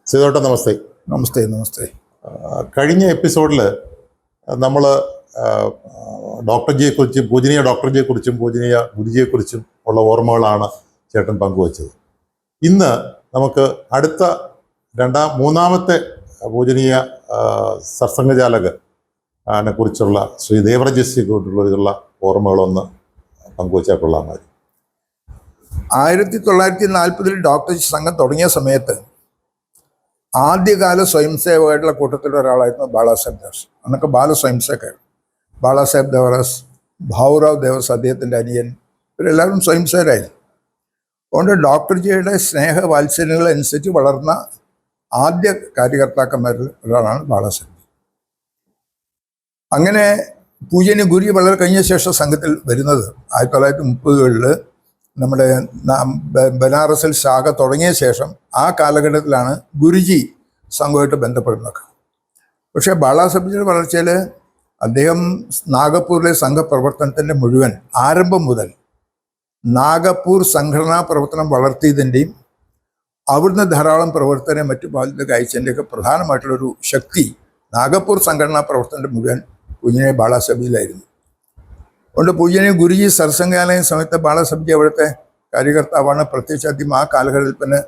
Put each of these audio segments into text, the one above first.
സീതോട്ട നമസ്തേ. നമസ്തേ. നമസ്തേ. കഴിഞ്ഞ എപ്പിസോഡിൽ നമ്മൾ ഡോക്ടർ ജിയെക്കുറിച്ചും പൂജനീയ ഡോക്ടർ ജിയെക്കുറിച്ചും പൂജനീയ ഗുരുജിയെക്കുറിച്ചും ഉള്ള ഓർമ്മകളാണ് ചേട്ടൻ പങ്കുവച്ചത്. ഇന്ന് നമുക്ക് അടുത്ത മൂന്നാമത്തെ പൂജനീയ സത്സംഗചാലകനെ കുറിച്ചുള്ള ശ്രീ ദേവറജിയെക്കുറിച്ചുള്ള ഓർമ്മകളൊന്ന് പങ്കുവച്ചാൽ കൊള്ളാമായിരുന്നു. 1940 ഡോക്ടർ സംഘം തുടങ്ങിയ സമയത്ത് ആദ്യകാല സ്വയംസേവകരുടെ കൂട്ടത്തിൽ ഒരാളായിരുന്നു ബാളാസാഹേബ് ദേവറസ്. അന്നൊക്കെ സ്വയംസേവകർ ബാളാസാഹേബ് ദേവറസ്, ഭാവുറാവ് ദേവറസ് അദ്ദേഹത്തിൻ്റെ അനിയൻ, ഇവരെല്ലാവരും സ്വയംസേവകരായിരുന്നു. അതുകൊണ്ട് ഡോക്ടർ ജിയുടെ സ്നേഹ വാത്സല്യങ്ങൾ അനുസരിച്ച് വളർന്ന ആദ്യ കാര്യകർത്താക്കന്മാരിൽ ഒരാളാണ് ബാളാസാഹേബ്. അങ്ങനെ പൂജനീയ ഗുരുജി വളരെ കഴിഞ്ഞ ശേഷം സംഘത്തിൽ വരുന്നത് 1930-കളിൽ നമ്മുടെ ബനാറസിൽ ശാഖ തുടങ്ങിയ ശേഷം ആ കാലഘട്ടത്തിലാണ് ഗുരുജി സംഘമായിട്ട് ബന്ധപ്പെടുന്നത്. പക്ഷേ ബാളാസാഹേബിൻ്റെ വളർച്ചയിൽ അദ്ദേഹം നാഗപ്പൂരിലെ സംഘപ്രവർത്തനത്തിൻ്റെ മുഴുവൻ ആരംഭം മുതൽ നാഗപ്പൂർ സംഘടനാ പ്രവർത്തനം വളർത്തിയതിൻ്റെയും അവിടുന്ന് ധാരാളം പ്രവർത്തനം മറ്റു ഭാഗത്തേക്ക് അയച്ചതിൻ്റെയൊക്കെ പ്രധാനമായിട്ടുള്ളൊരു ശക്തി നാഗപ്പൂർ സംഘടനാ പ്രവർത്തനത്തിൻ്റെ മുഴുവൻ പൂജനീയ ബാളാസാഹേബിലായിരുന്നു. അതുകൊണ്ട് പൂജനീയ ഗുരുജി സത്സംഗാലയ സമയത്ത് ബാളാസാഹേബ് അവിടുത്തെ കാര്യകർത്താവാണ്. പ്രത്യേകിച്ച് ആദ്യം ആ കാലഘട്ടത്തിൽ തന്നെ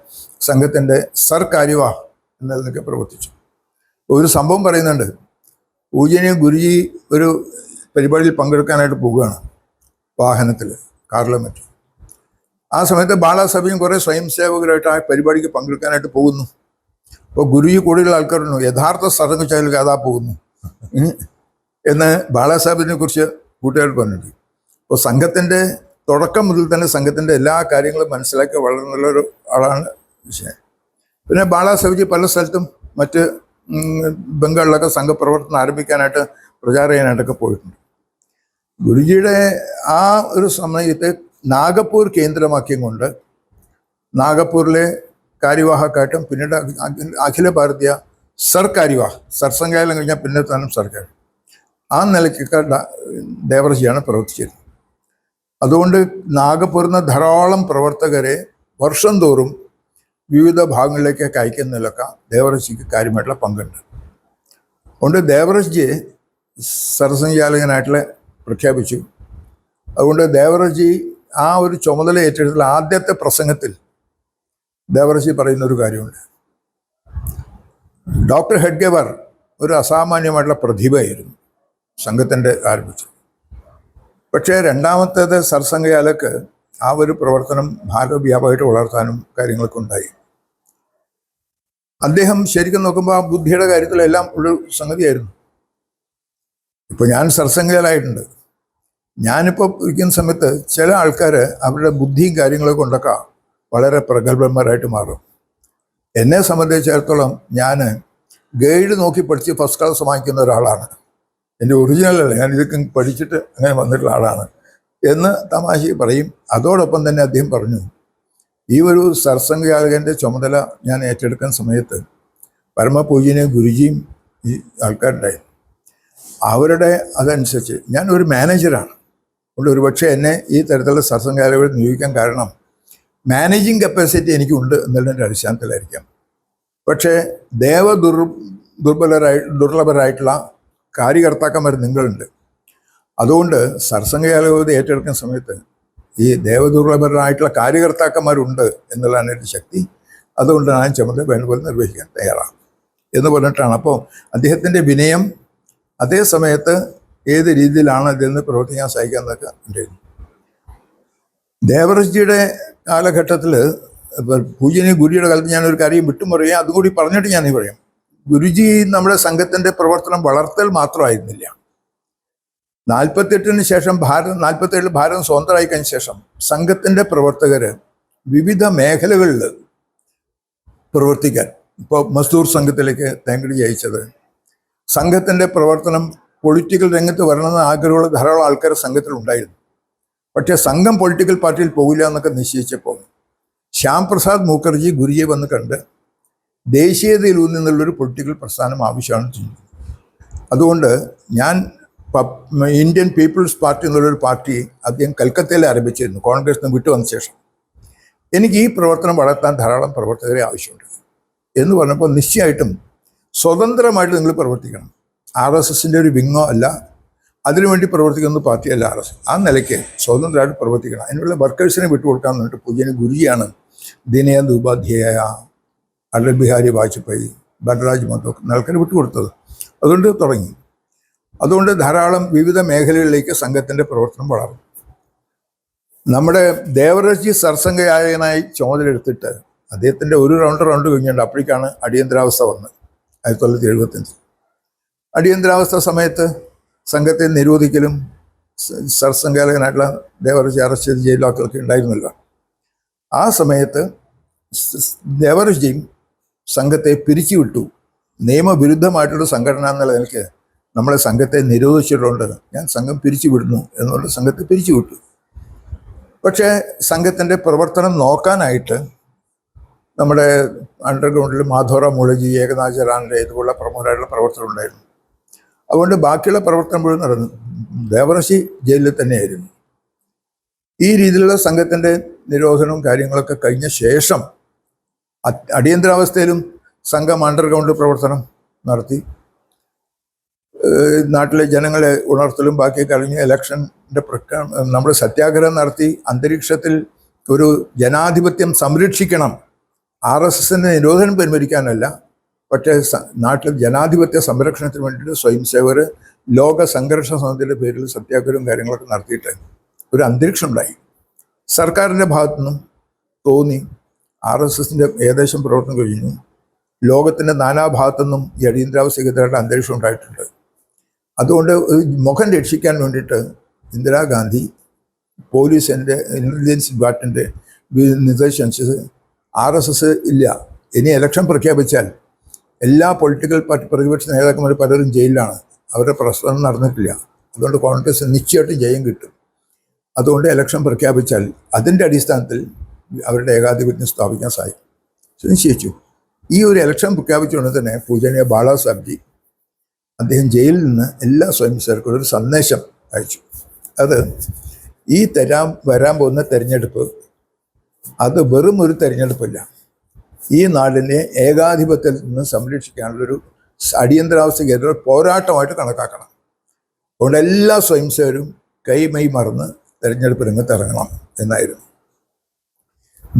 സംഘത്തിൻ്റെ സർ കാര്യവാഹ് എന്നതിനൊക്കെ പ്രവർത്തിച്ചു. ഒരു സംഭവം പറയുന്നുണ്ട്. പൂജനീയ ഗുരുജി ഒരു പരിപാടിയിൽ പങ്കെടുക്കാനായിട്ട് പോവുകയാണ്, വാഹനത്തിൽ, കാറിലും മറ്റും. ആ സമയത്ത് ബാളാസാഹേബും കുറേ സ്വയംസേവകരായിട്ട് ആ പരിപാടിക്ക് പങ്കെടുക്കാനായിട്ട് പോകുന്നു. അപ്പോൾ ഗുരുജി കൂടുതൽ ആൾക്കാരുണ്ട്, യഥാർത്ഥ സത്സംഗചാലക അതാ പോകുന്നു എന്ന് ബാളാസാഹേബിനെ കുറിച്ച് കൂട്ടുകാർ പറഞ്ഞിട്ടുണ്ട്. അപ്പോൾ സംഘത്തിൻ്റെ തുടക്കം മുതൽ തന്നെ സംഘത്തിൻ്റെ എല്ലാ കാര്യങ്ങളും മനസ്സിലാക്കി വളർന്നുള്ളൊരു ആളാണ് വിഷയം. പിന്നെ ബാളാസാഹേബ് പല സ്ഥലത്തും മറ്റ് ബംഗാളിലൊക്കെ സംഘപ്രവർത്തനം ആരംഭിക്കാനായിട്ട് പ്രചാരം ചെയ്യാനായിട്ടൊക്കെ പോയിട്ടുണ്ട്. ഗുരുജിയുടെ ആ ഒരു സമയത്ത് നാഗപ്പൂർ കേന്ദ്രമാക്കിയും കൊണ്ട് നാഗപ്പൂരിലെ കാര്യവാഹക്കായിട്ടും പിന്നീട് അഖില ഭാരതീയ സർ കാര്യവാഹ്, സർസംഘാലയം കഴിഞ്ഞാൽ പിന്നെ തന്നെ സർക്കാർ, ആ നിലയ്ക്കൊക്കെ ദേവറജിയാണ് പ്രവർത്തിച്ചിരുന്നത്. അതുകൊണ്ട് നാഗപ്പൂരിൽ നിന്ന് ധാരാളം പ്രവർത്തകരെ വർഷം തോറും വിവിധ ഭാഗങ്ങളിലേക്കൊക്കെ അയക്കുന്നതിലൊക്കെ ദേവറജിക്ക് കാര്യമായിട്ടുള്ള പങ്കുണ്ട്. അതുകൊണ്ട് ദേവറജി സർസംഘചാലകനായിട്ടുള്ള പ്രഖ്യാപിച്ചു. അതുകൊണ്ട് ദേവറജി ആ ഒരു ചുമതല ഏറ്റെടുത്തുള്ള ആദ്യത്തെ പ്രസംഗത്തിൽ ദേവറജി പറയുന്നൊരു കാര്യമുണ്ട്. ഡോക്ടർ ഹെഡ്ഗേവാർ ഒരു അസാമാന്യമായിട്ടുള്ള പ്രതിഭയായിരുന്നു സംഘത്തിൻ്റെ ആരംഭിച്ചു. പക്ഷേ രണ്ടാമത്തേത് സർസംഘചാലക്ക് ആ ഒരു പ്രവർത്തനം ഭാരതവ്യാപകമായിട്ട് വളർത്താനും കാര്യങ്ങളൊക്കെ ഉണ്ടായി. അദ്ദേഹം ശരിക്കും നോക്കുമ്പോൾ ആ ബുദ്ധിയുടെ കാര്യത്തിലെല്ലാം ഒരു സംഗതിയായിരുന്നു. ഇപ്പോൾ ഞാൻ സർസംഘചാലകനായിട്ടുണ്ട്. ഞാനിപ്പോൾ ഇരിക്കുന്ന സമയത്ത് ചില ആൾക്കാർ അവരുടെ ബുദ്ധിയും കാര്യങ്ങളൊക്കെ കൊണ്ടൊക്കെ വളരെ പ്രഗത്ഭന്മാരായിട്ട് മാറും. എന്നെ സംബന്ധിച്ചിടത്തോളം ഞാൻ ഗൈഡ് നോക്കി പഠിച്ച് ഫസ്റ്റ് ക്ലാസ് വാങ്ങിക്കുന്ന ഒരാളാണ്. എൻ്റെ ഒറിജിനലല്ല, ഞാൻ ഇതൊക്കെ പഠിച്ചിട്ട് അങ്ങനെ വന്നിട്ടുള്ള ആളാണ് എന്ന് തമാശ പറയും. അതോടൊപ്പം തന്നെ അദ്ദേഹം പറഞ്ഞു, ഈ ഒരു സർസംഘചാലകൻ്റെ ചുമതല ഞാൻ ഏറ്റെടുക്കുന്ന സമയത്ത് പരമപൂജനീയ ഗുരുജിയും ഈ ആൾക്കാരുണ്ടായി. അവരുടെ അതനുസരിച്ച് ഞാൻ ഒരു മാനേജറാണ്. അതുകൊണ്ട് ഒരുപക്ഷെ എന്നെ ഈ തരത്തിലുള്ള സർസംഘചാലകർ നിയോഗിക്കാൻ കാരണം മാനേജിങ് കപ്പാസിറ്റി എനിക്കുണ്ട് എന്നുള്ളതിൻ്റെ അടിസ്ഥാനത്തിലായിരിക്കാം. പക്ഷേ ദുർലഭരായിട്ടുള്ള കാര്യകർത്താക്കന്മാർ നിങ്ങളുണ്ട്. അതുകൊണ്ട് സർസംഘചാലകത ഏറ്റെടുക്കുന്ന സമയത്ത് ഈ ദേവദുർലഭരായിട്ടുള്ള കാര്യകർത്താക്കന്മാരുണ്ട് എന്നുള്ളതാണ് എൻ്റെ ശക്തി. അതുകൊണ്ട് ഞാൻ ചുമതല വേണ്ടപോലെ നിർവഹിക്കാൻ തയ്യാറാണ് എന്ന് പറഞ്ഞിട്ടാണ്. അപ്പോൾ അദ്ദേഹത്തിൻ്റെ വിനയം, അതേ സമയത്ത് ഏത് രീതിയിലാണ് ഇതിൽ നിന്ന് പ്രവർത്തിക്കാൻ സഹായിക്കാമെന്നൊക്കെ ഉണ്ടായിരുന്നു. ദേവറജിയുടെ കാലഘട്ടത്തിൽ പൂജനീയ ഗുരുജിയുടെ കാലത്ത് ഞാനൊരു കാര്യം വിട്ടും പറയുക, അതുകൂടി പറഞ്ഞിട്ട് ഞാനീ പറയാം. ഗുരുജി നമ്മുടെ സംഘത്തിൻ്റെ പ്രവർത്തനം വളർത്തൽ മാത്രമായിരുന്നില്ല. 48-ന് ശേഷം 47 ഭാരതം സ്വതന്ത്രമായി കഴിഞ്ഞ ശേഷം സംഘത്തിൻ്റെ പ്രവർത്തകർ വിവിധ മേഖലകളിൽ പ്രവർത്തിക്കാൻ, ഇപ്പോൾ മസ്ദൂർ സംഘത്തിലേക്ക് തേങ്കടി അയച്ചത്, സംഘത്തിൻ്റെ പ്രവർത്തനം പൊളിറ്റിക്കൽ രംഗത്ത് വരണമെന്ന് ആഗ്രഹമുള്ള ധാരാളം ആൾക്കാർ സംഘത്തിലുണ്ടായിരുന്നു. പക്ഷേ സംഘം പൊളിറ്റിക്കൽ പാർട്ടിയിൽ പോകില്ല എന്നൊക്കെ നിശ്ചയിച്ചപ്പോൾ ശ്യാം പ്രസാദ് മുഖർജി ഗുരുജിയെ വന്ന് കണ്ട് ദേശീയതയിൽ നിന്നുള്ളൊരു പൊളിറ്റിക്കൽ പ്രസ്ഥാനം ആവശ്യമാണ് ചെയ്യുന്നത്. അതുകൊണ്ട് ഞാൻ ഇന്ത്യൻ പീപ്പിൾസ് പാർട്ടി എന്നുള്ളൊരു പാർട്ടി അദ്ദേഹം കൽക്കത്തയിൽ ആരംഭിച്ചിരുന്നു, കോൺഗ്രസ് നിന്ന് വിട്ടു വന്ന ശേഷം. എനിക്ക് ഈ പ്രവർത്തനം വളർത്താൻ ധാരാളം പ്രവർത്തകരെ ആവശ്യമുണ്ട് എന്ന് പറഞ്ഞപ്പോൾ നിശ്ചയമായിട്ടും സ്വതന്ത്രമായിട്ട് നിങ്ങൾ പ്രവർത്തിക്കണം. RSSൻ്റെ ഒരു വിങ്ങോ അല്ല, അതിനുവേണ്ടി പ്രവർത്തിക്കുന്ന പാർട്ടിയല്ല RSS. ആ നിലയ്ക്ക് സ്വതന്ത്രമായിട്ട് പ്രവർത്തിക്കണം. അതിനുള്ള വർക്കേഴ്സിനെ വിട്ടുകൊടുക്കാമെന്ന് പറഞ്ഞിട്ട് പൂജ്യന് ഗുരുജിയാണ് ദീനദയാൽ ഉപാധ്യായ, അടൽ ബിഹാരി വാജ്പേയി, ബലരാജ് മധോക് നൽകന് വിട്ടുകൊടുത്തത്. അതുകൊണ്ട് തുടങ്ങി. അതുകൊണ്ട് ധാരാളം വിവിധ മേഖലകളിലേക്ക് സംഘത്തിൻ്റെ പ്രവർത്തനം വളർന്നു. നമ്മുടെ ദേവരാജ് സർസംഘനായി ചുമതലയെടുത്തിട്ട് അദ്ദേഹത്തിൻ്റെ ഒരു റൗണ്ട് കഴിഞ്ഞിട്ടുണ്ട്. അപ്പോഴേക്കാണ് അടിയന്തരാവസ്ഥ വന്നത് 1975. അടിയന്തരാവസ്ഥ സമയത്ത് സംഘത്തെ നിരോധിക്കലും സർസംഘാലകനായിട്ടുള്ള ദേവരാജ് അറസ്റ്റ് ചെയ്ത് ജയിലാക്കലൊക്കെ ഉണ്ടായിരുന്നല്ലോ. ആ സമയത്ത് ദേവരാജ്ജിയും സംഘത്തെ പിരിച്ചുവിട്ടു. നിയമവിരുദ്ധമായിട്ടുള്ള സംഘടന എന്നുള്ള നിലയ്ക്ക് നമ്മളെ സംഘത്തെ നിരോധിച്ചിട്ടുണ്ട്, ഞാൻ സംഘം പിരിച്ചുവിടുന്നു എന്നുള്ള സംഘത്തെ പിരിച്ചുവിട്ടു. പക്ഷേ സംഘത്തിൻ്റെ പ്രവർത്തനം നോക്കാനായിട്ട് നമ്മുടെ അണ്ടർഗ്രൗണ്ടിൽ മാധവറാം മൂളജി, ഏകനാഥ് റാൻഡെ ഇതുപോലുള്ള പ്രമുഖരായിട്ടുള്ള പ്രവർത്തനം ഉണ്ടായിരുന്നു. അതുകൊണ്ട് ബാക്കിയുള്ള പ്രവർത്തനം മുഴുവൻ നടന്നു. ദേവരാജ് ജയിലിൽ തന്നെയായിരുന്നു. ഈ രീതിയിലുള്ള സംഘത്തിൻ്റെ നിരോധനവും കാര്യങ്ങളൊക്കെ കഴിഞ്ഞ ശേഷം അടിയന്തരാവസ്ഥയിലും സംഘം അണ്ടർഗ്രൗണ്ട് പ്രവർത്തനം നടത്തി. നാട്ടിലെ ജനങ്ങളെ ഉണർത്തലും ബാക്കി കഴിഞ്ഞ് ഇലക്ഷൻ്റെ നമ്മൾ സത്യാഗ്രഹം നടത്തി. അന്തരീക്ഷത്തിൽ ഒരു ജനാധിപത്യം സംരക്ഷിക്കണം, RSSൻ്റെ നിരോധനം പിൻവലിക്കാനല്ല, പക്ഷേ നാട്ടിൽ ജനാധിപത്യ സംരക്ഷണത്തിന് വേണ്ടിയിട്ട് സ്വയംസേവകർ ലോക സംഘർഷ സമിതിയുടെ പേരിൽ സത്യാഗ്രഹവും കാര്യങ്ങളൊക്കെ നടത്തിയിട്ട് ഒരു അന്തരീക്ഷം ഉണ്ടായി. സർക്കാരിൻ്റെ ഭാഗത്തുനിന്നും തോന്നി RSSൻ്റെ ഏകദേശം പ്രവർത്തനം കഴിഞ്ഞു. ലോകത്തിൻ്റെ നാനാഭാഗത്തുനിന്നും ഈ അടിയന്തരാവസ്ഥയ്ക്കെതിരായിട്ട് അന്തരീക്ഷം ഉണ്ടായിട്ടുണ്ട്. അതുകൊണ്ട് മുഖം രക്ഷിക്കാൻ വേണ്ടിയിട്ട് ഇന്ദിരാഗാന്ധി പോലീസിൻ്റെ ഇൻ്റലിജൻസ് ഡിപ്പാർട്ട്മെൻറ്റ് നിർദ്ദേശിച്ചനുസരിച്ച് RSS ഇല്ല, ഇനി ഇലക്ഷൻ പ്രഖ്യാപിച്ചാൽ എല്ലാ പൊളിറ്റിക്കൽ പാർട്ടി പ്രതിപക്ഷ നേതാക്കന്മാർ പലരും ജയിലിലാണ്, അവരുടെ പ്രശ്നം നടന്നിട്ടില്ല. അതുകൊണ്ട് കോൺഗ്രസ് നിശ്ചയമായിട്ടും ജയം കിട്ടും. അതുകൊണ്ട് ഇലക്ഷൻ പ്രഖ്യാപിച്ചാൽ അതിൻ്റെ അടിസ്ഥാനത്തിൽ അവരുടെ ഏകാധിപത്യം സ്ഥാപിക്കാൻ സാധിക്കും നിശ്ചയിച്ചു. ഈ ഒരു ഇലക്ഷൻ പ്രഖ്യാപിച്ചുകൊണ്ട് തന്നെ പൂജനീയ ബാളാസാഹെബ്ജി അദ്ദേഹം ജയിലിൽ നിന്ന് എല്ലാ സ്വയംസേവകർക്കും ഒരു സന്ദേശം അയച്ചു. അത് ഈ വരാൻ പോകുന്ന തെരഞ്ഞെടുപ്പ് അത് വെറും ഒരു തെരഞ്ഞെടുപ്പല്ല, ഈ നാടിനെ ഏകാധിപത്യത്തിൽ നിന്ന് സംരക്ഷിക്കാനുള്ളൊരു അടിയന്തരാവസ്ഥയ്ക്കെതിരെ പോരാട്ടമായിട്ട് കണക്കാക്കണം. അതുകൊണ്ട് എല്ലാ സ്വയംസേവരും കൈമൈ മറന്ന് തെരഞ്ഞെടുപ്പ് രംഗത്ത് ഇറങ്ങണം എന്നായിരുന്നു.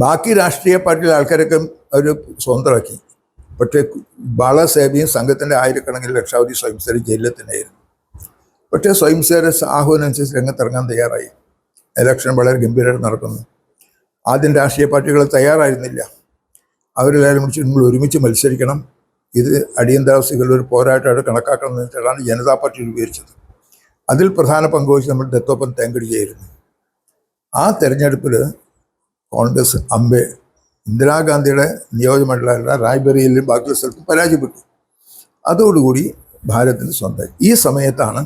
ബാക്കി രാഷ്ട്രീയ പാർട്ടിയിലെ ആൾക്കാരൊക്കെ അവർ സ്വതന്ത്രമാക്കി. പക്ഷേ ബാളാസാഹെബിയും സംഘത്തിൻ്റെ ആയിരക്കണക്കിന് ലക്ഷാവധി സ്വയംസേവർ ജയിലിൽ തന്നെയായിരുന്നു. പക്ഷേ സ്വയംസേവരെ ആഹ്വാനം അനുസരിച്ച് രംഗത്തിറങ്ങാൻ തയ്യാറായി. ഇലക്ഷൻ വളരെ ഗംഭീരമായിട്ട് നടക്കുന്നു. ആദ്യം രാഷ്ട്രീയ പാർട്ടികൾ തയ്യാറായിരുന്നില്ല. അവരെല്ലാവരും വിളിച്ച് നിങ്ങൾ ഒരുമിച്ച് മത്സരിക്കണം, ഇത് അടിയന്തരാവസ്ഥകളുടെ ഒരു പോരാട്ടമായിട്ട് കണക്കാക്കണം എന്ന് വെച്ചിട്ടാണ് ജനതാ പാർട്ടി രൂപീകരിച്ചത്. അതിൽ പ്രധാന പങ്കുവഹിച്ച് നമ്മൾ ദത്തോപ്പൻ തേങ്കടിയായിരുന്നു. ആ തെരഞ്ഞെടുപ്പിൽ കോൺഗ്രസ് ഇന്ദിരാഗാന്ധിയുടെ നിയോജകമണ്ഡലമായ റായ്ബറേലിയിലും ബാക്കിയുള്ള സ്ഥലത്തും പരാജയപ്പെട്ടു. അതോടുകൂടി ഭാരതത്തിന് സ്വന്തമായി. ഈ സമയത്താണ്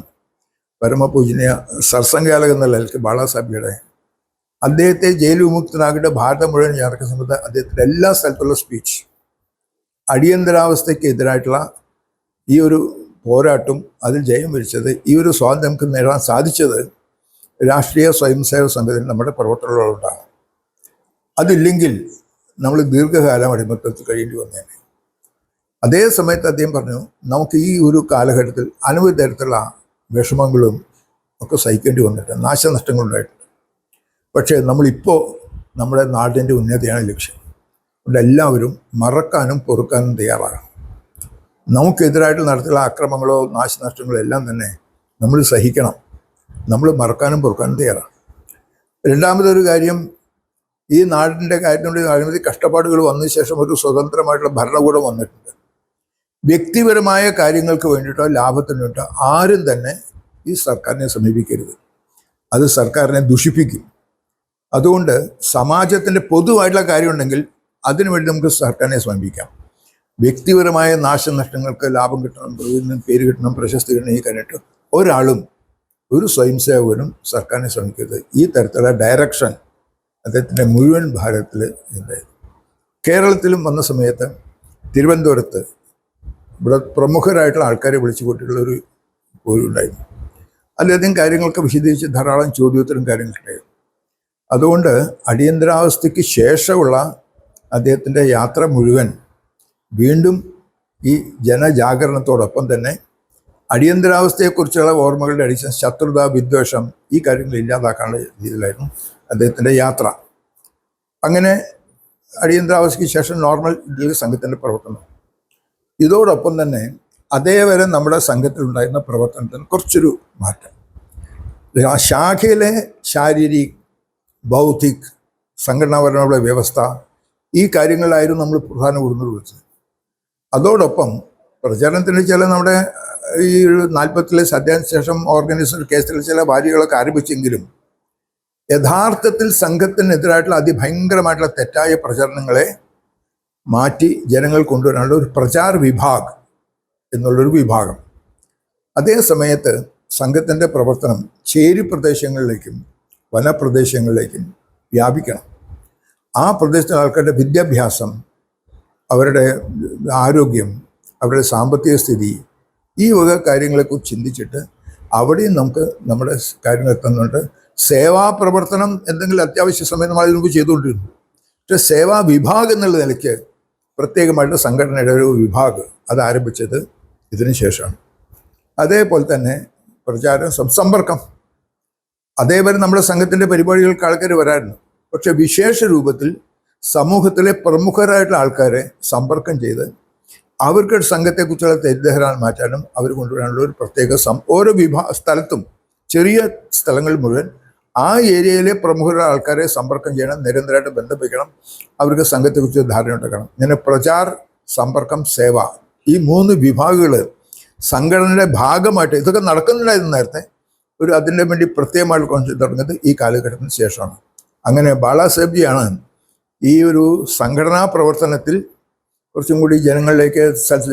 പരമപൂജനീയ സർസംഘാലകൻ എന്ന നിലയ്ക്ക് ബാളാസാഹെബിയുടെ അദ്ദേഹത്തെ ജയിൽ വിമുക്തനാക്കിയിട്ട് ഭാരതം മുഴുവൻ ഇറക്കുന്ന സമയത്ത് അദ്ദേഹത്തിൻ്റെ എല്ലാ സ്ഥലത്തുള്ള സ്പീച്ച് അടിയന്തരാവസ്ഥയ്ക്ക് എതിരായിട്ടുള്ള ഈ ഒരു പോരാട്ടം അതിൽ ജയം വരിച്ചത്, ഈ ഒരു സ്വാതന്ത്ര്യം നമുക്ക് നേടാൻ സാധിച്ചത് രാഷ്ട്രീയ സ്വയംസേവക സംഘത്തിൽ നമ്മുടെ പ്രവർത്തനങ്ങളുണ്ടാണ്. അതില്ലെങ്കിൽ നമ്മൾ ദീർഘകാലം അടിമത്തത്തിൽ കഴിയേണ്ടി വന്നേനെ. അതേ സമയത്ത് അദ്ദേഹം പറഞ്ഞു, നമുക്ക് ഈ ഒരു കാലഘട്ടത്തിൽ അനവധി തരത്തിലുള്ള വിഷമങ്ങളും ഒക്കെ സഹിക്കേണ്ടി വന്നിട്ട് നാശനഷ്ടങ്ങളുണ്ടായിട്ടുണ്ട്. പക്ഷേ നമ്മളിപ്പോൾ നമ്മുടെ നാടിൻ്റെ ഉന്നതിയാണ് ലക്ഷ്യം. അതുകൊണ്ട് എല്ലാവരും മറക്കാനും പൊറുക്കാനും തയ്യാറാകണം. നമുക്കെതിരായിട്ട് നടത്തുന്ന ആക്രമണങ്ങളോ നാശനഷ്ടങ്ങളോ എല്ലാം തന്നെ നമ്മൾ സഹിക്കണം. നമ്മൾ മറക്കാനും പൊറുക്കാനും തയ്യാറാണ്. രണ്ടാമതൊരു കാര്യം, ഈ നാടിൻ്റെ കാര്യത്തിനുവേണ്ടി അഴിമതി കഷ്ടപ്പാടുകൾ വന്നതിന് ശേഷം ഒരു സ്വതന്ത്രമായിട്ടുള്ള ഭരണകൂടം വന്നിട്ടുണ്ട്. വ്യക്തിപരമായ കാര്യങ്ങൾക്ക് വേണ്ടിയിട്ടോ ലാഭത്തിന് വേണ്ടിയിട്ടോ ആരും തന്നെ ഈ സർക്കാരിനെ സമീപിക്കരുത്. അത് സർക്കാരിനെ ദുഷിപ്പിക്കും. അതുകൊണ്ട് സമാജത്തിൻ്റെ പൊതുവായിട്ടുള്ള കാര്യമുണ്ടെങ്കിൽ അതിനുവേണ്ടി നമുക്ക് സർക്കാരിനെ സമീപിക്കാം. വ്യക്തിപരമായ നാശനഷ്ടങ്ങൾക്ക് ലാഭം കിട്ടണം, പേര് കിട്ടണം, പ്രശസ്തി കിട്ടണം, ഈ കഴിഞ്ഞിട്ട് ഒരാളും ഒരു സ്വയംസേവകനും സർക്കാരിനെ ശ്രമിക്കരുത്. ഈ തരത്തിലുള്ള ഡയറക്ഷൻ അദ്ദേഹത്തിൻ്റെ മുഴുവൻ ഭാരതത്തിൽ ഉണ്ടായിരുന്നു. കേരളത്തിലും വന്ന സമയത്ത് തിരുവനന്തപുരത്ത് ഇവിടെ പ്രമുഖരായിട്ടുള്ള ആൾക്കാരെ വിളിച്ചു കൂട്ടിയിട്ടുള്ളൊരു പോരുണ്ടായിരുന്നു. അതിലധികം കാര്യങ്ങളൊക്കെ വിശദീകരിച്ച് ധാരാളം ചോദ്യോത്തരം കാര്യങ്ങളുണ്ടായിരുന്നു. അതുകൊണ്ട് അടിയന്തരാവസ്ഥയ്ക്ക് ശേഷമുള്ള അദ്ദേഹത്തിൻ്റെ യാത്ര മുഴുവൻ വീണ്ടും ഈ ജനജാഗരണത്തോടൊപ്പം തന്നെ അടിയന്തരാവസ്ഥയെക്കുറിച്ചുള്ള ഓർമ്മകളുടെ അടിസ്ഥാന ശത്രുത, വിദ്വേഷം, ഈ കാര്യങ്ങൾ ഇല്ലാതാക്കാനുള്ള രീതിയിലായിരുന്നു അദ്ദേഹത്തിൻ്റെ യാത്ര. അങ്ങനെ അടിയന്തരാവസ്ഥയ്ക്ക് ശേഷം നോർമൽ സംഘത്തിൻ്റെ പ്രവർത്തനം. ഇതോടൊപ്പം തന്നെ അതേവരെ നമ്മുടെ സംഘത്തിലുണ്ടായിരുന്ന പ്രവർത്തനത്തിന് കുറച്ചൊരു മാറ്റം. ആ ശാഖയിലെ ശാരീരിക്, ബൗദ്ധിക്, സംഘടനാപരമായ വ്യവസ്ഥ, ഈ കാര്യങ്ങളിലായിരുന്നു നമ്മൾ പ്രധാന ഊന്നൽ കൊടുത്തത്. അതോടൊപ്പം പ്രചാരണത്തിന് ചില നമ്മുടെ ഈ 40-ലെ സദ്യത്തിന് ശേഷം ഓർഗനൈസർ കേസിൽ ചില വാരികളൊക്കെ ആരംഭിച്ചെങ്കിലും യഥാർത്ഥത്തിൽ സംഘത്തിനെതിരായിട്ടുള്ള അതിഭയങ്കരമായിട്ടുള്ള തെറ്റായ പ്രചരണങ്ങളെ മാറ്റി ജനങ്ങൾ കൊണ്ടുവരാനുള്ള ഒരു പ്രചാർ വിഭാഗ് എന്നുള്ളൊരു വിഭാഗം. അതേ സമയത്ത് സംഘത്തിൻ്റെ പ്രവർത്തനം ചേരി പ്രദേശങ്ങളിലേക്കും വനപ്രദേശങ്ങളിലേക്കും വ്യാപിക്കണം. ആ പ്രദേശത്തെ ആൾക്കാരുടെ വിദ്യാഭ്യാസം, അവരുടെ ആരോഗ്യം, അവരുടെ സാമ്പത്തിക സ്ഥിതി, ഈ വക കാര്യങ്ങളെക്കുറിച്ച് ചിന്തിച്ചിട്ട് അവിടെയും നമുക്ക് നമ്മുടെ കാര്യങ്ങൾ എത്തുന്നുണ്ട്. സേവാ പ്രവർത്തനം എന്തെങ്കിലും അത്യാവശ്യ സമയം നമ്മൾ നമുക്ക് ചെയ്തുകൊണ്ടിരുന്നു. പക്ഷേ സേവാ വിഭാഗ് എന്നുള്ള നിലയ്ക്ക് പ്രത്യേകമായിട്ട് സംഘടനയുടെ ഒരു വിഭാഗ് അത് ആരംഭിച്ചത് ഇതിന് ശേഷമാണ്. അതേപോലെ തന്നെ പ്രചാരം, സമ്പർക്കം, അതേവരെ നമ്മുടെ സംഘത്തിൻ്റെ പരിപാടികൾക്ക് ആൾക്കാർ വരായിരുന്നു. പക്ഷെ വിശേഷ രൂപത്തിൽ സമൂഹത്തിലെ പ്രമുഖരായിട്ടുള്ള ആൾക്കാരെ സമ്പർക്കം ചെയ്ത് അവർക്ക് സംഘത്തെക്കുറിച്ചുള്ള തെറ്റിദ്ധാരണ മാറ്റാനും അവർ കൊണ്ടുവരാനുള്ള ഒരു പ്രത്യേക ഓരോ സ്ഥലത്തും, ചെറിയ സ്ഥലങ്ങൾ മുഴുവൻ ആ ഏരിയയിലെ പ്രമുഖരായ ആൾക്കാരെ സമ്പർക്കം ചെയ്യണം, നിരന്തരമായിട്ട് ബന്ധിപ്പിക്കണം, അവർക്ക് സംഘത്തെക്കുറിച്ച് ധാരണ ഉണ്ടാക്കണം. ഇങ്ങനെ പ്രചാർ, സമ്പർക്കം, സേവ, ഈ 3 വിഭാഗങ്ങൾ സംഘടനയുടെ ഭാഗമായിട്ട് ഇതൊക്കെ നടക്കുന്നുണ്ടായിരുന്നു നേരത്തെ. അതിൻ്റെ വേണ്ടി പ്രത്യേകമായിട്ട് കോൺസെപ്റ്റ് തുടങ്ങുന്നത് ഈ കാലഘട്ടത്തിന് ശേഷമാണ്. അങ്ങനെ ബാലാസാഹേബ്ജിയാണ് ഈ ഒരു സംഘടനാ പ്രവർത്തനത്തിൽ കുറച്ചും കൂടി ജനങ്ങളിലേക്ക്,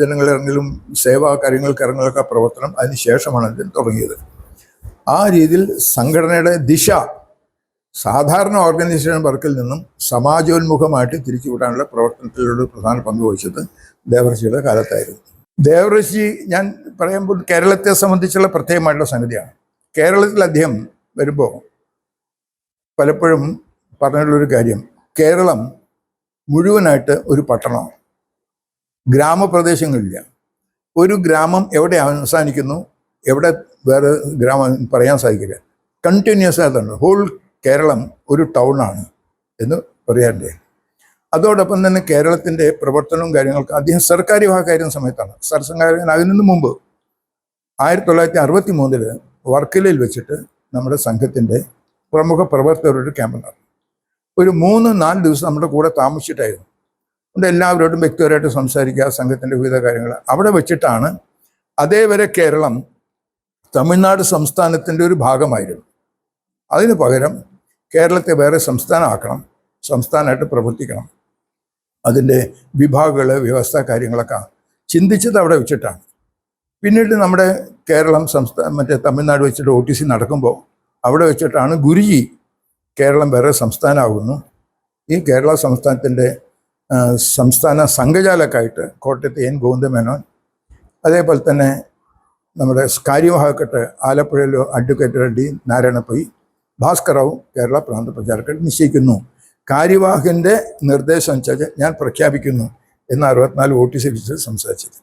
ജനങ്ങളിറങ്ങലും സേവാ കാര്യങ്ങൾക്ക് ഇറങ്ങലൊക്കെ പ്രവർത്തനം അതിന് ശേഷമാണ് ഇതിൽ തുടങ്ങിയത്. ആ രീതിയിൽ സംഘടനയുടെ ദിശ സാധാരണ ഓർഗനൈസേഷൻ വർക്കിൽ നിന്നും സമാജോന്മുഖമായിട്ട് തിരിച്ചുവിടാനുള്ള പ്രവർത്തനത്തിലൂടെ പ്രധാന പങ്ക് വഹിച്ചത് ദേവർഷിയുടെ കാലത്തായിരുന്നു. ദേവർഷി ഞാൻ പറയുമ്പോൾ കേരളത്തെ സംബന്ധിച്ചുള്ള പ്രത്യേകമായിട്ടുള്ള സംഗതിയാണ്. കേരളത്തിൽ അദ്ദേഹം വരുമ്പോൾ പലപ്പോഴും പറഞ്ഞിട്ടുള്ളൊരു കാര്യം, കേരളം മുഴുവനായിട്ട് ഒരു പട്ടണമാണ്, ഗ്രാമപ്രദേശങ്ങളില്ല. ഒരു ഗ്രാമം എവിടെ അവസാനിക്കുന്നു, എവിടെ വേറെ ഗ്രാമം പറയാൻ സാധിക്കില്ല. കണ്ടിന്യൂസ് ആയിട്ടുണ്ട്. ഹോൾ കേരളം ഒരു ടൗണാണ് എന്ന് പറയാറില്ലേ. അതോടൊപ്പം തന്നെ കേരളത്തിൻ്റെ പ്രവർത്തനവും കാര്യങ്ങൾക്ക് അദ്ദേഹം സർക്കാർ വിഭാഗമായിരുന്ന സമയത്താണ്. അതിനു മുമ്പ് 1963 വർക്കലയിൽ വെച്ചിട്ട് നമ്മുടെ സംഘത്തിൻ്റെ പ്രമുഖ പ്രവർത്തകരുടെ ക്യാമ്പ് നടന്നു. ഒരു 3-4 ദിവസം നമ്മുടെ കൂടെ താമസിച്ചിട്ടായിരുന്നു. അതുകൊണ്ട് എല്ലാവരോടും വ്യക്തിപരമായിട്ട് സംസാരിക്കുക, സംഘത്തിൻ്റെ വിവിധ കാര്യങ്ങൾ. അവിടെ വെച്ചിട്ടാണ് അതേവരെ കേരളം തമിഴ്നാട് സംസ്ഥാനത്തിൻ്റെ ഒരു ഭാഗമായിരുന്നു. അതിന് പകരം കേരളത്തെ വേറെ സംസ്ഥാനമാക്കണം, സംസ്ഥാനമായിട്ട് പ്രവർത്തിക്കണം, അതിൻ്റെ വിഭാഗങ്ങൾ, വ്യവസ്ഥ, കാര്യങ്ങളൊക്കെ ചിന്തിച്ചത് അവിടെ വെച്ചിട്ടാണ്. പിന്നീട് നമ്മുടെ കേരളം തമിഴ്നാട് വെച്ചിട്ട് OTC നടക്കുമ്പോൾ അവിടെ വെച്ചിട്ടാണ് ഗുരുജി കേരളം വേറെ സംസ്ഥാനമാകുന്നു. ഈ കേരള സംസ്ഥാനത്തിൻ്റെ സംസ്ഥാന സംഘചാലക്കായിട്ട് കോട്ടയത്ത് N. ഗോവിന്ദമേനോൻ, അതേപോലെ തന്നെ നമ്മുടെ കാര്യവാഹകട്ട് ആലപ്പുഴയിലോ അഡ്വക്കേറ്റ് D. നാരായണപ്പൈ, ഭാസ്കറാവും കേരള പ്രാന്ത പ്രചാരക്കായിട്ട് നിശ്ചയിക്കുന്നു. കാര്യവാഹകൻ്റെ നിർദ്ദേശം അനുസരിച്ച് ഞാൻ പ്രഖ്യാപിക്കുന്നു എന്ന് 64 OTC വെച്ച് സംസാരിച്ചത്.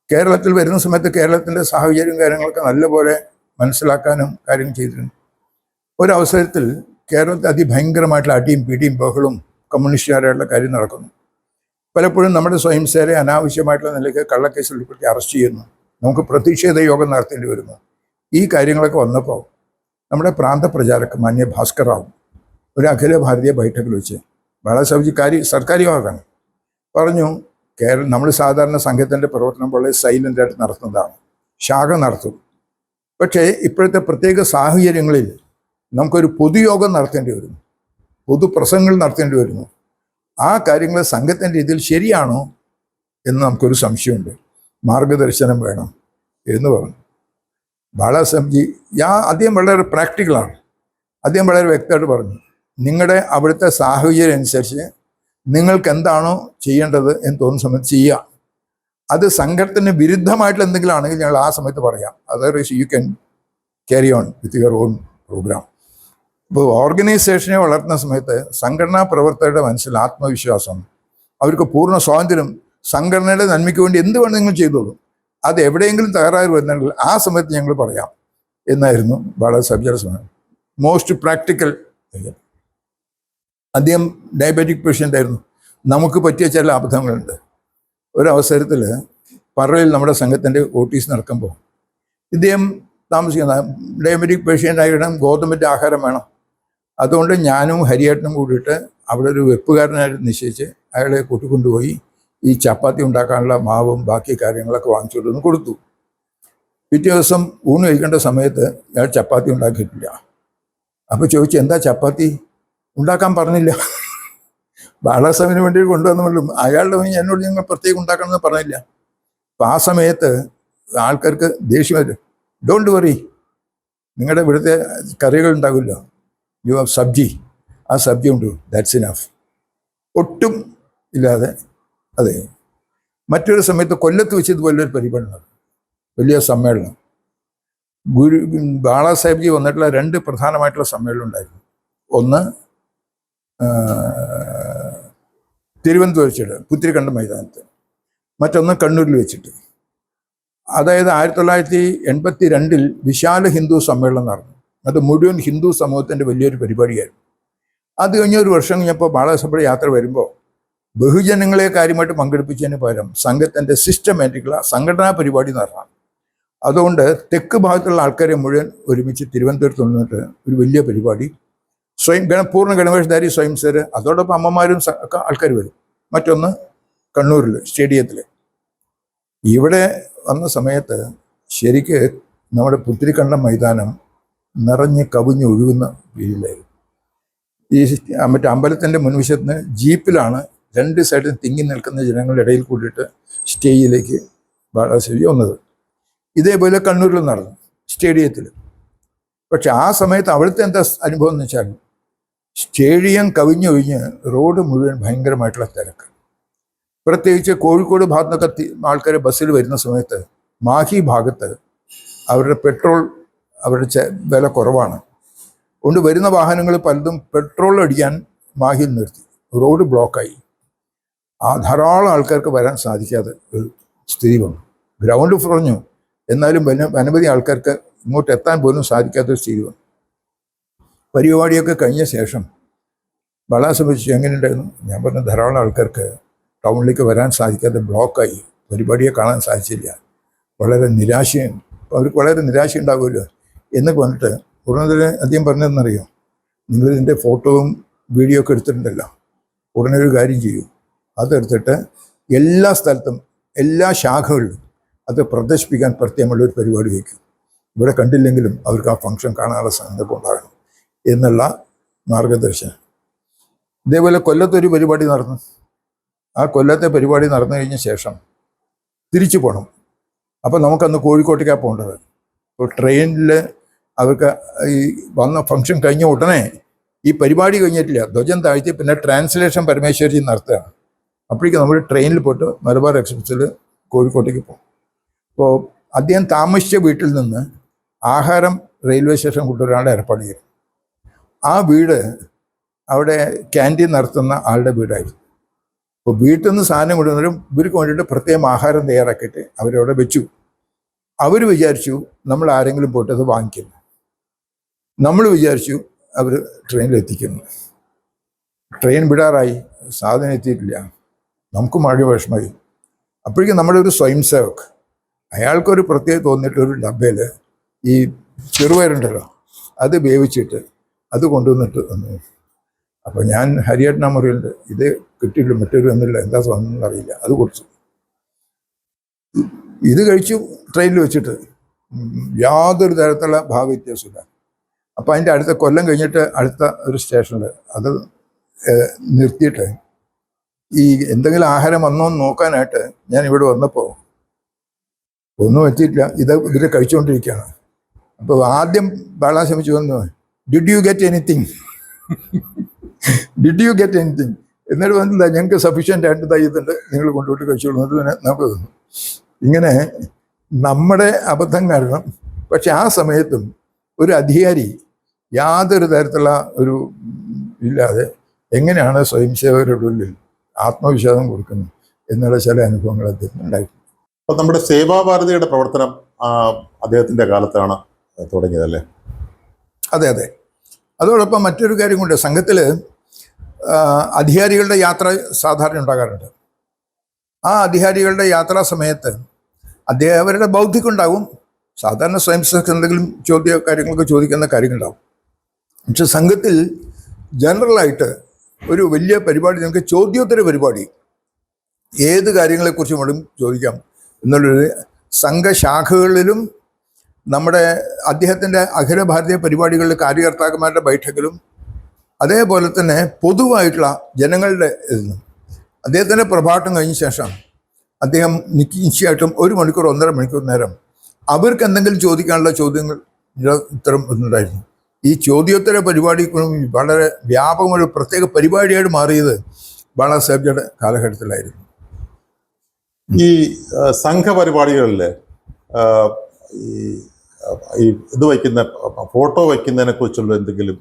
കേരളത്തിൽ വരുന്ന സമയത്ത് കേരളത്തിൻ്റെ സാഹചര്യം കാര്യങ്ങളൊക്കെ നല്ലപോലെ മനസ്സിലാക്കാനും കാര്യങ്ങൾ ചെയ്തിരുന്നു. ഒരവസരത്തിൽ കേരളത്തിൽ അതിഭയങ്കരമായിട്ടുള്ള അടിയും പിടിയും ബഹളും കമ്മ്യൂണിസ്റ്റുകാരായിട്ടുള്ള കാര്യം നടക്കുന്നു. പലപ്പോഴും നമ്മുടെ സ്വയംസേവരെ അനാവശ്യമായിട്ടുള്ള നിലയ്ക്ക് കള്ളക്കേസിൽ ഉൾപ്പെടുത്തി അറസ്റ്റ് ചെയ്യുന്നു. നമുക്ക് പ്രതിഷേധ യോഗം നടത്തേണ്ടി വരുന്നു. ഈ കാര്യങ്ങളൊക്കെ വന്നപ്പോൾ നമ്മുടെ പ്രാന്തപ്രചാരക് മാന്യ ഭാസ്കറാവും ഒരു അഖില ഭാരതീയ ബൈഠക്കിൽ വെച്ച് ബാലാസാഹേബ്ജി സർക്കാർ യോഗമാണ് പറഞ്ഞു, നമ്മൾ സാധാരണ സംഘത്തിൻ്റെ പ്രവർത്തനം വളരെ സൈലൻ്റായിട്ട് നടത്തുന്നതാണ്, ശാഖ നടത്തും. പക്ഷേ ഇപ്പോഴത്തെ പ്രത്യേക സാഹചര്യങ്ങളിൽ നമുക്കൊരു പൊതുയോഗം നടത്തേണ്ടി വരുന്നു, പൊതുപ്രസംഗങ്ങൾ നടത്തേണ്ടി വരുന്നു. ആ കാര്യങ്ങൾ സംഘത്തിൻ്റെ രീതിയിൽ ശരിയാണോ എന്ന് നമുക്കൊരു സംശയമുണ്ട്, മാർഗദർശനം വേണം എന്ന് പറഞ്ഞു. ബാലാസാഹേബ്ജി അദ്ദേഹം വളരെ പ്രാക്ടിക്കലാണ്. അദ്ദേഹം വളരെ വ്യക്തമായിട്ട് പറഞ്ഞു, നിങ്ങളുടെ അവിടുത്തെ സാഹചര്യം അനുസരിച്ച് നിങ്ങൾക്ക് എന്താണോ ചെയ്യേണ്ടത് എന്ന് തോന്നുന്ന സമയത്ത് ചെയ്യുക. അത് സംഘത്തിന് വിരുദ്ധമായിട്ടുള്ള എന്തെങ്കിലും ആണെങ്കിൽ ഞങ്ങൾ ആ സമയത്ത് പറയാം. Otherwise you can carry on with your own program. ഇപ്പോൾ ഓർഗനൈസേഷനെ വളർത്തുന്ന സമയത്ത് സംഘടനാ പ്രവർത്തകരുടെ മനസ്സിൽ ആത്മവിശ്വാസം, അവർക്ക് പൂർണ്ണ സ്വാതന്ത്ര്യം, സംഘടനയുടെ നന്മയ്ക്ക് വേണ്ടി എന്ത് വേണം നിങ്ങൾ ചെയ്തോളൂ, അത് എവിടെയെങ്കിലും തകരാറ് വരുന്നെങ്കിൽ ആ സമയത്ത് ഞങ്ങൾ പറയാം എന്നായിരുന്നു ബാളാ സാഹിബ് സമയം. Most practical. അദ്ദേഹം ഡയബറ്റിക് പേഷ്യൻ്റ് ആയിരുന്നു. നമുക്ക് പറ്റിയ ചില അബദ്ധങ്ങളുണ്ട്. ഒരവസരത്തിൽ പറവയിൽ നമ്മുടെ സംഘത്തിൻ്റെ ഓട്ടീസ് നടക്കുമ്പോൾ ഇദ്ദേഹം താമസിക്കുന്ന ഡയബറ്റിക് പേഷ്യൻ്റ് ആയിടം ഗോതമ്പിൻ്റെ ആഹാരം വേണം. അതുകൊണ്ട് ഞാനും ഹരിയേട്ടനും കൂടിയിട്ട് അവിടെ ഒരു വെപ്പുകാരനായിട്ട് നിശ്ചയിച്ച് അയാളെ കൂട്ടിക്കൊണ്ടുപോയി ഈ ചപ്പാത്തി ഉണ്ടാക്കാനുള്ള മാവും ബാക്കി കാര്യങ്ങളൊക്കെ വാങ്ങിച്ചുകൊണ്ടൊന്ന് കൊടുത്തു. പിറ്റേ ദിവസം ഊണ് കഴിക്കേണ്ട സമയത്ത് അയാൾ ചപ്പാത്തി ഉണ്ടാക്കിയിട്ടില്ല. അപ്പോൾ ചോദിച്ചു, എന്താ ചപ്പാത്തി ഉണ്ടാക്കാൻ പറഞ്ഞില്ല? ബാളാസാഹിബിന് വേണ്ടി കൊണ്ടുവന്നുള്ളൂ. അയാളുടെ വേണ്ടി എന്നോട് ഞങ്ങൾ പ്രത്യേകം ഉണ്ടാക്കണമെന്ന് പറഞ്ഞില്ല. അപ്പം ആ സമയത്ത് ആൾക്കാർക്ക് ദേഷ്യം വരും. ഡോണ്ട് വറി, നിങ്ങളുടെ ഇവിടുത്തെ കറികൾ ഉണ്ടാകുമല്ലോ, യു ഹാവ് സബ്ജി, ആ സബ്ജി ഉണ്ട്, ദാറ്റ്സ് ഇനഫ്. ഒട്ടും ഇല്ലാതെ. അതെ, മറ്റൊരു സമയത്ത് കൊല്ലത്ത് വെച്ച് ഇതുപോലൊരു പരിപാടി നടന്നു, വലിയ സമ്മേളനം. ബാളാ സാഹിബ്ജി വന്നിട്ടുള്ള 2 പ്രധാനമായിട്ടുള്ള സമ്മേളനം ഉണ്ടായിരുന്നു. ഒന്ന് തിരുവനന്തപുരം വെച്ചിട്ട് പുത്തിരിക്കണ്ടം മൈതാനത്ത്, മറ്റൊന്ന് കണ്ണൂരിൽ വെച്ചിട്ട്. അതായത് 1982 വിശാല ഹിന്ദു സമ്മേളനം നടന്നു. അത് മുഴുവൻ ഹിന്ദു സമൂഹത്തിൻ്റെ വലിയൊരു പരിപാടിയായിരുന്നു. അത് കഴിഞ്ഞ ഒരു വർഷം കഴിഞ്ഞപ്പോൾ ബാളാ സാഹിബ് യാത്ര വരുമ്പോൾ ബഹുജനങ്ങളെ കാര്യമായിട്ട് പങ്കെടുപ്പിച്ചതിന് പകരം സംഘത്തിൻ്റെ സിസ്റ്റമാറ്റിക്കുള്ള സംഘടനാ പരിപാടി നടന്നു. അതുകൊണ്ട് തെക്ക് ഭാഗത്തുള്ള ആൾക്കാരെ മുഴുവൻ ഒരുമിച്ച് തിരുവനന്തപുരത്ത് നിന്നിട്ട് ഒരു വലിയ പരിപാടി, പൂർണ്ണ ഗണവേഷധാരി സ്വയംസേവർ, അതോടൊപ്പം അമ്മമാരും ഒക്കെ ആൾക്കാർ വരും. മറ്റൊന്ന് കണ്ണൂരിൽ സ്റ്റേഡിയത്തിൽ. ഇവിടെ വന്ന സമയത്ത് ശരിക്ക് നമ്മുടെ പുത്തിരിക്കണ്ടം മൈതാനം നിറഞ്ഞ് കവിഞ്ഞ് ഒഴുകുന്ന രീതിയിലായിരുന്നു. ഈ മറ്റേ അമ്പലത്തിൻ്റെ മുൻവശത്ത് ജീപ്പിലാണ് 2 സൈഡിൽ തിങ്ങി നിൽക്കുന്ന ജനങ്ങളുടെ ഇടയിൽ കൂടിയിട്ട് സ്റ്റേജിലേക്ക് ബാളാ സാഹിബ് വന്നത്. ഇതേപോലെ കണ്ണൂരിൽ നടന്നു സ്റ്റേഡിയത്തിൽ. പക്ഷെ ആ സമയത്ത് അവിടുത്തെ എന്താ അനുഭവം എന്ന് വെച്ചാൽ സ്റ്റേഡിയം കവിഞ്ഞൊഴിഞ്ഞ് റോഡ് മുഴുവൻ ഭയങ്കരമായിട്ടുള്ള തിരക്ക്. പ്രത്യേകിച്ച് കോഴിക്കോട് ഭാഗത്തു നിന്നൊക്കെ ആൾക്കാർ ബസ്സിൽ വരുന്ന സമയത്ത് മാഹി ഭാഗത്ത് അവരുടെ പെട്രോൾ അവരുടെ വില കുറവാണ്. അതുകൊണ്ട് വരുന്ന വാഹനങ്ങൾ പലതും പെട്രോൾ അടിക്കാൻ മാഹിയിൽ നിർത്തി, റോഡ് ബ്ലോക്കായി. ധാരാളം ആൾക്കാർക്ക് വരാൻ സാധിക്കാതെ ഒരു സ്ഥിതി വന്നു. ഗ്രൗണ്ട് കുറഞ്ഞു, എന്നാലും അനവധി ആൾക്കാർക്ക് ഇങ്ങോട്ട് എത്താൻ പോലും സാധിക്കാത്തൊരു സ്ഥിതി വന്നു. പരിപാടിയൊക്കെ കഴിഞ്ഞ ശേഷം ബാളാ സംബന്ധിച്ച് എങ്ങനെയുണ്ടായിരുന്നു? ഞാൻ പറഞ്ഞ ധാരാളം ആൾക്കാർക്ക് ടൗണിലേക്ക് വരാൻ സാധിക്കാതെ ബ്ലോക്കായി, പരിപാടിയെ കാണാൻ സാധിച്ചില്ല, വളരെ നിരാശയും, അവർക്ക് വളരെ നിരാശ ഉണ്ടാകുമല്ലോ എന്ന് പറഞ്ഞിട്ട് ഉടനെ അദ്ദേഹം പറഞ്ഞതെന്നറിയോ, നിങ്ങളിതിൻ്റെ ഫോട്ടോയും വീഡിയോ ഒക്കെ എടുത്തിട്ടുണ്ടല്ലോ, ഉടനെ ഒരു കാര്യം ചെയ്യൂ, അതെടുത്തിട്ട് എല്ലാ സ്ഥലത്തും എല്ലാ ശാഖകളിലും അത് പ്രദർശിപ്പിക്കാൻ പ്രത്യേകമുള്ളൊരു പരിപാടി വയ്ക്കും. ഇവിടെ കണ്ടില്ലെങ്കിലും അവർക്ക് ആ ഫംഗ്ഷൻ കാണാനുള്ള സന്ദർഭം ഉണ്ടാകണം എന്നുള്ള മാർഗദർശനം. ഇതേപോലെ കൊല്ലത്തൊരു പരിപാടി നടന്നു. ആ കൊല്ലത്തെ പരിപാടി നടന്നു കഴിഞ്ഞ ശേഷം തിരിച്ചു പോകണം. അപ്പോൾ നമുക്കന്ന് കോഴിക്കോട്ടേക്കാണ് പോകേണ്ടത്. അപ്പോൾ ട്രെയിനിൽ അവർക്ക് ഈ വന്ന ഫംഗ്ഷൻ കഴിഞ്ഞ ഉടനെ ഈ പരിപാടി കഴിഞ്ഞിട്ടില്ല, ധ്വജം താഴ്ത്തി പിന്നെ ട്രാൻസ്ലേഷൻ പരമേശ്വരി നടത്തുകയാണ്. അപ്പോഴേക്കും നമ്മൾ ട്രെയിനിൽ പോയിട്ട് മലബാർ എക്സ്പ്രസ്സിൽ കോഴിക്കോട്ടേക്ക് പോകും. അപ്പോൾ അദ്ദേഹം താമസിച്ച വീട്ടിൽ നിന്ന് ആഹാരം റെയിൽവേ സ്റ്റേഷൻ കൊണ്ടുവരാനുള്ള ഏർപ്പാട് ചെയ്തു. ആ വീട് അവിടെ ക്യാൻറ്റീൻ നടത്തുന്ന ആളുടെ വീടായിരുന്നു. അപ്പോൾ വീട്ടിൽ നിന്ന് സാധനം കൊണ്ടുവന്നാലും ഇവർക്ക് വേണ്ടിയിട്ട് പ്രത്യേകം ആഹാരം തയ്യാറാക്കിയിട്ട് അവരവിടെ വെച്ചു. അവർ വിചാരിച്ചു നമ്മൾ ആരെങ്കിലും പോയിട്ട് അത് വാങ്ങിക്കുന്നു. നമ്മൾ വിചാരിച്ചു അവർ ട്രെയിനിലെത്തിക്കുന്നു. ട്രെയിൻ വിടാറായി, സാധനം എത്തിയിട്ടില്ല. നമുക്ക് മഴ വിഷമമായി. അപ്പോഴേക്കും നമ്മുടെ ഒരു സ്വയം സേവക്, അയാൾക്കൊരു പ്രത്യേകം തോന്നിയിട്ടൊരു ഡബ്ബയിൽ ഈ ചെറുപയറുണ്ടല്ലോ അത് വേവിച്ചിട്ട് അത് കൊണ്ടുവന്നിട്ട് വന്നു. അപ്പോൾ ഞാൻ ഹരിയേട്ടനാ മുറിയുണ്ട്, ഇത് കിട്ടിയില്ല, മറ്റൊരു എന്നില്ല, എന്താ വന്നതെന്ന് അറിയില്ല, അത് കൊടുത്തു. ഇത് കഴിച്ചു ട്രെയിനിൽ വെച്ചിട്ട്, യാതൊരു തരത്തിലുള്ള ഭാവവ്യത്യാസമില്ല. അപ്പോൾ അതിൻ്റെ അടുത്ത കൊല്ലം കഴിഞ്ഞിട്ട് അടുത്ത ഒരു സ്റ്റേഷനിൽ അത് നിർത്തിയിട്ട് ഈ എന്തെങ്കിലും ആഹാരം വന്നോ എന്ന് നോക്കാനായിട്ട് ഞാൻ ഇവിടെ വന്നപ്പോൾ ഒന്നും എത്തിയിട്ടില്ല. ഇതിൽ കഴിച്ചുകൊണ്ടിരിക്കുകയാണ്. അപ്പോൾ ആദ്യം ബാളാ ശ്രമിച്ചു വന്നു, did you get anything, did you get anything എന്നിട്ട് വന്നില്ല, ഞങ്ങൾക്ക് സഫീഷ്യൻ്റ് ആയിട്ട് തയ്യത്തുണ്ട്, നിങ്ങൾ കൊണ്ടുപോയിട്ട് കഴിച്ചോളൂ എന്നിട്ട് പിന്നെ നമുക്ക് തന്നു. ഇങ്ങനെ നമ്മുടെ അബദ്ധം കാരണം. പക്ഷെ ആ സമയത്തും ഒരു അധികാരി യാതൊരു തരത്തിലുള്ള ഒരു ഇല്ലാതെ എങ്ങനെയാണ് സ്വയം സേവകരുടെ ഉള്ളിൽ ആത്മവിശ്വാസം കൊടുക്കുന്നത് എന്നുള്ള ചില അനുഭവങ്ങൾ അദ്ദേഹത്തിന് ഉണ്ടായിട്ടുണ്ട്. അപ്പം നമ്മുടെ സേവാഭാരതിയുടെ പ്രവർത്തനം അദ്ദേഹത്തിൻ്റെ കാലത്താണ് തുടങ്ങിയതല്ലേ? അതെ അതെ. അതോടൊപ്പം മറ്റൊരു കാര്യം കൊണ്ട് സംഘത്തിൽ അധികാരികളുടെ യാത്ര സാധാരണ ഉണ്ടാകാറുണ്ട്. ആ അധികാരികളുടെ യാത്രാ സമയത്ത് അവരുടെ ബൗദ്ധികം ഉണ്ടാവും. സാധാരണ സ്വയം സേവകർക്ക് എന്തെങ്കിലും കാര്യങ്ങളൊക്കെ ചോദിക്കുന്ന കാര്യങ്ങളുണ്ടാവും. പക്ഷെ സംഘത്തിൽ ജനറലായിട്ട് ഒരു വലിയ പരിപാടി, നിങ്ങൾക്ക് ചോദ്യോത്തര പരിപാടി ഏത് കാര്യങ്ങളെക്കുറിച്ചും വേണം ചോദിക്കാം എന്നുള്ളൊരു സംഘശാഖകളിലും നമ്മുടെ അദ്ദേഹത്തിൻ്റെ അഖില ഭാരതീയ പരിപാടികളിൽ കാര്യകർത്താക്കന്മാരുടെ ബൈഠക്കിലും അതേപോലെ തന്നെ പൊതുവായിട്ടുള്ള ജനങ്ങളുടെ ഇന്നും അദ്ദേഹത്തിൻ്റെ പ്രഭാഷണം കഴിഞ്ഞ ശേഷം അദ്ദേഹം നിശ്ചയമായിട്ടും 1 മണിക്കൂർ 1.5 മണിക്കൂർ നേരം അവർക്ക് എന്തെങ്കിലും ചോദിക്കാനുള്ള ചോദ്യങ്ങൾ ഉത്തരം ഉണ്ടായിരുന്നു. ഈ ചോദ്യോത്തര പരിപാടി വളരെ വ്യാപകമായ പ്രത്യേക പരിപാടിയായിട്ട് മാറിയത് ബാളാസാഹേബ്ജിയുടെ കാലഘട്ടത്തിലായിരുന്നു. ഈ സംഘപരിപാടികളിൽ ഈ ഇത് വയ്ക്കുന്ന ഫോട്ടോ വയ്ക്കുന്നതിനെ കുറിച്ചുള്ള എന്തെങ്കിലും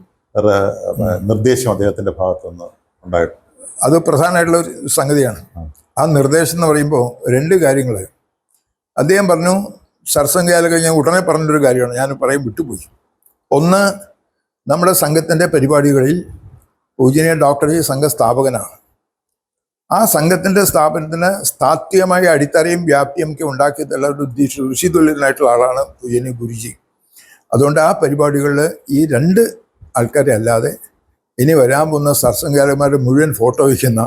നിർദ്ദേശം അദ്ദേഹത്തിൻ്റെ ഭാഗത്തുനിന്ന് ഉണ്ടായിട്ടുണ്ട്? അത് പ്രധാനമായിട്ടുള്ള ഒരു സംഗതിയാണ്. ആ നിർദ്ദേശം എന്ന് പറയുമ്പോൾ 2 കാര്യങ്ങൾ അദ്ദേഹം പറഞ്ഞു. സർസംഘയാലൊക്കെ ഞാൻ ഉടനെ പറഞ്ഞൊരു കാര്യമാണ്, ഞാൻ പറയാൻ വിട്ടുപോയി. ഒന്ന്, നമ്മുടെ സംഘത്തിൻ്റെ പരിപാടികളിൽ പൂജനീയ ഡോക്ടർ സംഘ സ്ഥാപകനാണ്. ആ സംഘത്തിൻ്റെ സ്ഥാപനത്തിന് താത്വികമായ അടിത്തറയും വ്യാപ്തിയും ഒക്കെ ഉണ്ടാക്കിയിട്ടുള്ള ഒരു ഋഷിതുല്യനായിട്ടുള്ള ആളാണ് പൂജനീയ ഗുരുജി. അതുകൊണ്ട് ആ പരിപാടികളിൽ ഈ 2 ആൾക്കാരെ അല്ലാതെ ഇനി വരാൻ പോകുന്ന സർസംഘാലന്മാരുടെ മുഴുവൻ ഫോട്ടോ വയ്ക്കുന്ന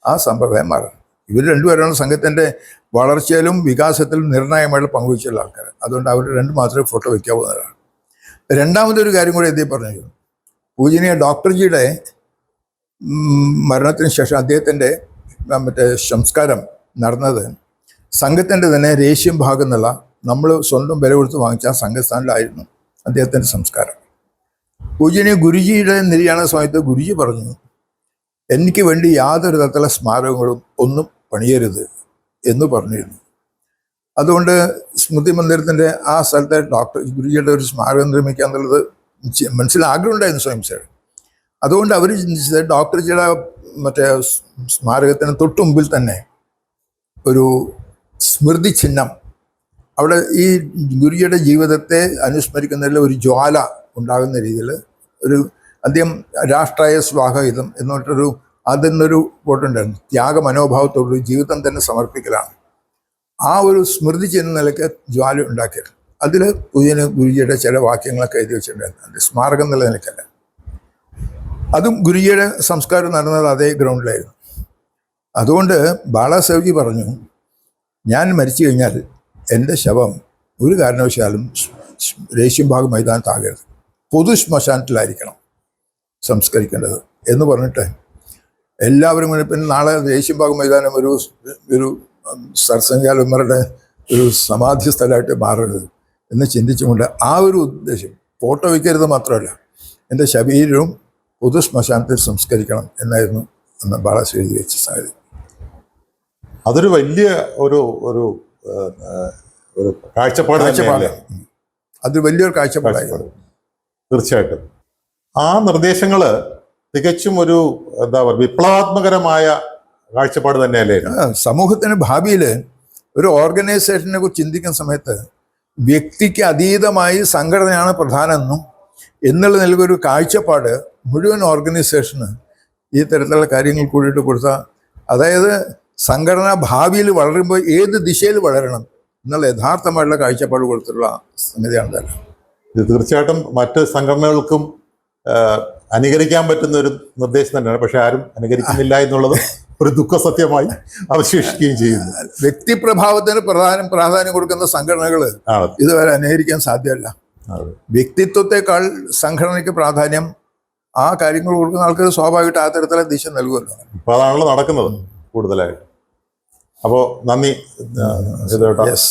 ആ സമ്പ്രദായം മാറണം. ഇവർ 2 പേരാണ് സംഘത്തിൻ്റെ വളർച്ചയിലും വികാസത്തിലും നിർണായകമായിട്ട് പങ്കുവച്ചുള്ള ആൾക്കാർ. അതുകൊണ്ട് അവർ 2 മാത്രമേ ഫോട്ടോ വയ്ക്കാവുന്നതാണ്. രണ്ടാമതൊരു കാര്യം കൂടി അദ്ദേഹം പറഞ്ഞിരുന്നു. പൂജനീയ ഡോക്ടർജിയുടെ മരണത്തിന് ശേഷം അദ്ദേഹത്തിൻ്റെ സംസ്കാരം നടന്നത് സംഘത്തിൻ്റെ തന്നെ രേഷ്യം ഭാഗം എന്നുള്ള നമ്മൾ സ്വന്തം വില കൊടുത്ത് വാങ്ങിച്ച സംഘസ്ഥാനിലായിരുന്നു അദ്ദേഹത്തിൻ്റെ സംസ്കാരം. പൂജനീയ ഗുരുജിയുടെ നിര്യാണ സമയത്ത് ഗുരുജി പറഞ്ഞു, എനിക്ക് വേണ്ടി യാതൊരു തരത്തിലുള്ള സ്മാരകങ്ങളും ഒന്നും പണിയരുത് എന്ന് പറഞ്ഞിരുന്നു. അതുകൊണ്ട് സ്മൃതി മന്ദിരത്തിൻ്റെ ആ സ്ഥലത്തെ ഗുരുജിയുടെ ഒരു സ്മാരകം നിർമ്മിക്കുക എന്നുള്ളത് മനസ്സിൽ ആഗ്രഹം ഉണ്ടായിരുന്നു സ്വയം സേവ. അതുകൊണ്ട് അവർ ചിന്തിച്ചത് ഡോക്ടർജിയുടെ സ്മാരകത്തിന് തൊട്ടു മുമ്പിൽ തന്നെ ഒരു സ്മൃതി ചിഹ്നം, അവിടെ ഈ ഗുരുജിയുടെ ജീവിതത്തെ അനുസ്മരിക്കുന്നതിൽ ഒരു ജ്വാല ഉണ്ടാകുന്ന രീതിയിൽ ഒരു അദ്ദേഹം രാഷ്ട്രായ സ്വാഗതം എന്നിട്ടൊരു അതിനൊരു വോട്ടുണ്ടായിരുന്നു. ത്യാഗ മനോഭാവത്തോടൊരു ജീവിതം തന്നെ സമർപ്പിക്കലാണ്. ആ ഒരു സ്മൃതി ചിഹ്ന നിലയ്ക്ക് ജ്വാല ഉണ്ടാക്കിയത്. അതിൽ പൂജനീയ ഗുരുജിയുടെ ചില വാക്യങ്ങളൊക്കെ എഴുതി വെച്ചിട്ടുണ്ടായിരുന്നു. അതിൻ്റെ സ്മാരകം എന്നുള്ള നിലയ്ക്കല്ല. അതും ഗുരുജിയുടെ സംസ്കാരം നടന്നത് അതേ ഗ്രൗണ്ടിലായിരുന്നു. അതുകൊണ്ട് ബാളാസാഹേബ്ജി പറഞ്ഞു, ഞാൻ മരിച്ചു കഴിഞ്ഞാൽ എൻ്റെ ശവം ഒരു കാരണവശാലും രേഷ്യം മൈതാനത്താകരുത്, പൊതു ശ്മശാനത്തിലായിരിക്കണം സംസ്കരിക്കേണ്ടത് എന്ന് പറഞ്ഞിട്ട് എല്ലാവരും കൂടി പിന്നെ നാളെ രേഷ്യം മൈതാനം ഒരു സർസംഘാലന്മാരുടെ ഒരു സമാധി സ്ഥലമായിട്ട് മാറരുത് എന്ന് ചിന്തിച്ചുകൊണ്ട് ആ ഒരു ഉദ്ദേശം, ഫോട്ടോ വയ്ക്കരുത് മാത്രമല്ല എൻ്റെ ശരീരവും പൊതു ശ്മശാനത്തിൽ സംസ്കരിക്കണം എന്നായിരുന്നു അന്ന് ബാളാസാഹേബ് എഴുതി വെച്ച സംഗതി. അതൊരു വലിയ ഒരു ഒരു ഒരു കാഴ്ചപ്പാട്. അത് വലിയൊരു കാഴ്ചപ്പാടായിരുന്നു തീർച്ചയായിട്ടും. ആ നിർദ്ദേശങ്ങൾ തികച്ചും ഒരു എന്താ പറയുക വിപ്ലവാത്മകരമായ കാഴ്ചപ്പാട് തന്നെയല്ലേ? സമൂഹത്തിന് ഭാവിയിൽ ഒരു ഓർഗനൈസേഷനെ കുറിച്ച് ചിന്തിക്കുന്ന സമയത്ത് വ്യക്തിക്ക് അതീതമായി സംഘടനയാണ് പ്രധാനമെന്നും എന്നുള്ള നിലകൊരു കാഴ്ചപ്പാട് മുഴുവൻ ഓർഗനൈസേഷന് ഈ തരത്തിലുള്ള കാര്യങ്ങൾ കൂടിയിട്ട് കൊടുത്താൽ, അതായത് സംഘടന ഭാവിയിൽ വളരുമ്പോൾ ഏത് ദിശയിൽ വളരണം എന്നുള്ള യഥാർത്ഥമായിട്ടുള്ള കാഴ്ചപ്പാട് കൊടുത്തിട്ടുള്ള സംഗതിയാണ്. ഇത് തീർച്ചയായിട്ടും മറ്റ് സംഘടനകൾക്കും അനുകരിക്കാൻ പറ്റുന്ന ഒരു നിർദ്ദേശം തന്നെയാണ്. പക്ഷെ ആരും അനുകരിക്കുന്നില്ല എന്നുള്ളത് ഒരു ദുഃഖസത്യമായി അവശേഷിക്കുകയും ചെയ്യുന്നു. വ്യക്തിപ്രഭാവത്തിന് പ്രാധാന്യം കൊടുക്കുന്ന സംഘടനകൾ ഇതുവരെ അനുകരിക്കാൻ സാധ്യമല്ല. വ്യക്തിത്വത്തെക്കാൾ സംഘടനയ്ക്ക് പ്രാധാന്യം ആ കാര്യങ്ങൾ കൊടുക്കുന്ന ആൾക്കാർ സ്വാഭാവികമായിട്ട് ആ തരത്തിലുള്ള ദിശ നൽകുമല്ലോ. അപ്പോൾ അതാണല്ലോ നടക്കുന്നത് കൂടുതലായിട്ട്. അപ്പോൾ നന്ദി. യെസ്.